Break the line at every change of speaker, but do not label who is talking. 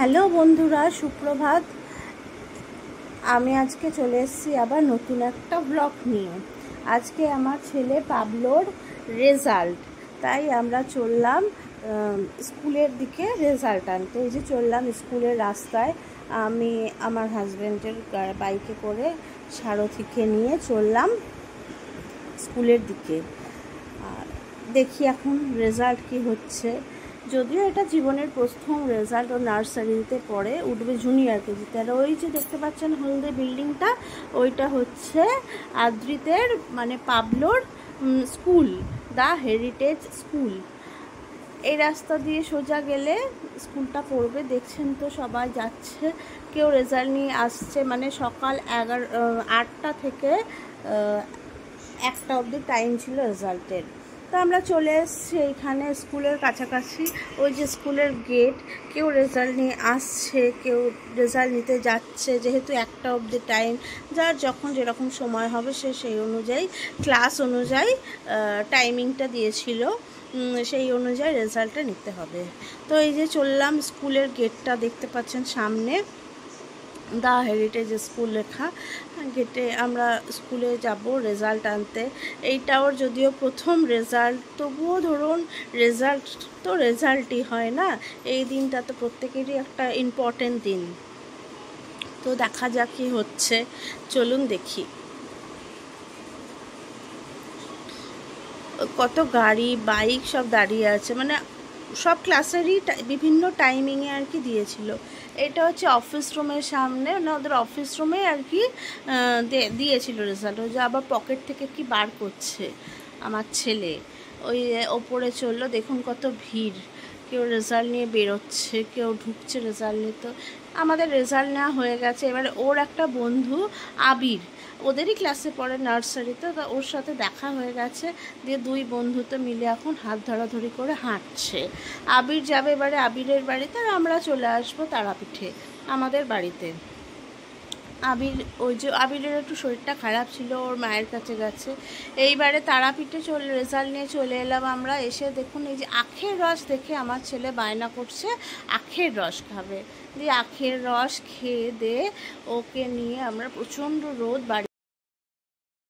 Hello বন্ধুরা, সুপ্রভাত। আমি আজকে চলে এসেছি আবার নতুন একটা ব্লগ নিয়ে। আজকে আমার ছেলে পাবলোর রেজাল্ট, তাই আমরা চললাম স্কুলের দিকে রেজাল্ট আনতে। এই যে চললাম স্কুলের রাস্তায়, আমি আমার হাজব্যান্ডের বাইকে করে সারথিকে নিয়ে চললাম স্কুলের দিকে। আর দেখি এখন রেজাল্ট কি হচ্ছে। যদিও এটা জীবনের প্রথম রেজাল্ট, ও নার্সারিতে পড়ে, উঠবে জুনিয়র কেজিতে। আর ওই যে দেখতে পাচ্ছেন হলদে বিল্ডিংটা, ওইটা হচ্ছে আদ্রিতের মানে পাবলোর স্কুল, দ্য হেরিটেজ স্কুল। এই রাস্তা দিয়ে সোজা গেলে স্কুলটা পড়বে। দেখছেন তো সবাই যাচ্ছে, কেউ রেজাল্ট নিয়ে আসছে। মানে সকাল 8টা থেকে 1টা অবধি টাইম ছিল রেজাল্টের। তো আমরা চলে এসেছি এইখানে স্কুলের কাছাকাছি। ওই যে স্কুলের গেট, কেউ রেজাল্ট নিয়ে আসছে, কেউ রেজাল্ট নিতে যাচ্ছে। যেহেতু 1টা অবধি টাইম, যার যখন যেরকম সময় হবে সে সেই অনুযায়ী, ক্লাস অনুযায়ী টাইমিংটা দিয়েছিল, সেই অনুযায়ী রেজাল্টটা নিতে হবে। তো এই যে চললাম, স্কুলের গেটটা দেখতে পাচ্ছেন সামনে দ্য হেরিটেজ স্কুল লেখা। গেটে আমরা স্কুলে যাব রেজাল্ট আনতে। এইটা ওর যদিও প্রথম রেজাল্ট, তবুও ধরুন রেজাল্ট তো রেজাল্টই হয় না, এই দিনটা তো প্রত্যেকেরই একটা ইম্পর্টেন্ট দিন। তো দেখা যাক কী হচ্ছে, চলুন দেখি। কত গাড়ি বাইক সব দাঁড়িয়ে আছে, মানে সব ক্লাসেরই বিভিন্ন টাইমিংয়ে আর কি দিয়েছিল। এটা হচ্ছে অফিস রুমের সামনে, না ওদের অফিস রুমে আর কি দিয়েছিল রেজাল্ট। ওই যে আবার পকেট থেকে কি বার করছে আমার ছেলে, ওই ওপরে চললো। দেখুন কত ভিড়, কেউ রেজাল্ট নিয়ে বেরোচ্ছে, কেউ ঢুকছে রেজাল্ট নিয়ে। তো আমাদের রেজাল্ট নেওয়া হয়ে গেছে। এবারে ওর একটা বন্ধু আবির, ওদেরই ক্লাসে পড়ে নার্সারিতে, তো ওর সাথে দেখা হয়ে গেছে। দিয়ে দুই বন্ধুতে মিলে এখন হাত ধরাধরি করে হাঁটছে। আবির যাবে এবারে আবিরের বাড়িতে, আর আমরা চলে আসবো তারাপীঠে আমাদের বাড়িতে। আবির, ওই যে আবিরের একটু শরীরটা খারাপ ছিল, ওর মায়ের কাছে গেছে। এইবারে তারাপীঠে রেজাল্ট নিয়ে চলে এলাম আমরা। এসে দেখুন এই যে আখের রস দেখে আমার ছেলে বায়না করছে আখের রস খাবে। দিয়ে আখের রস খেয়ে দিয়ে ওকে নিয়ে আমরা, প্রচণ্ড রোদ বাড়ি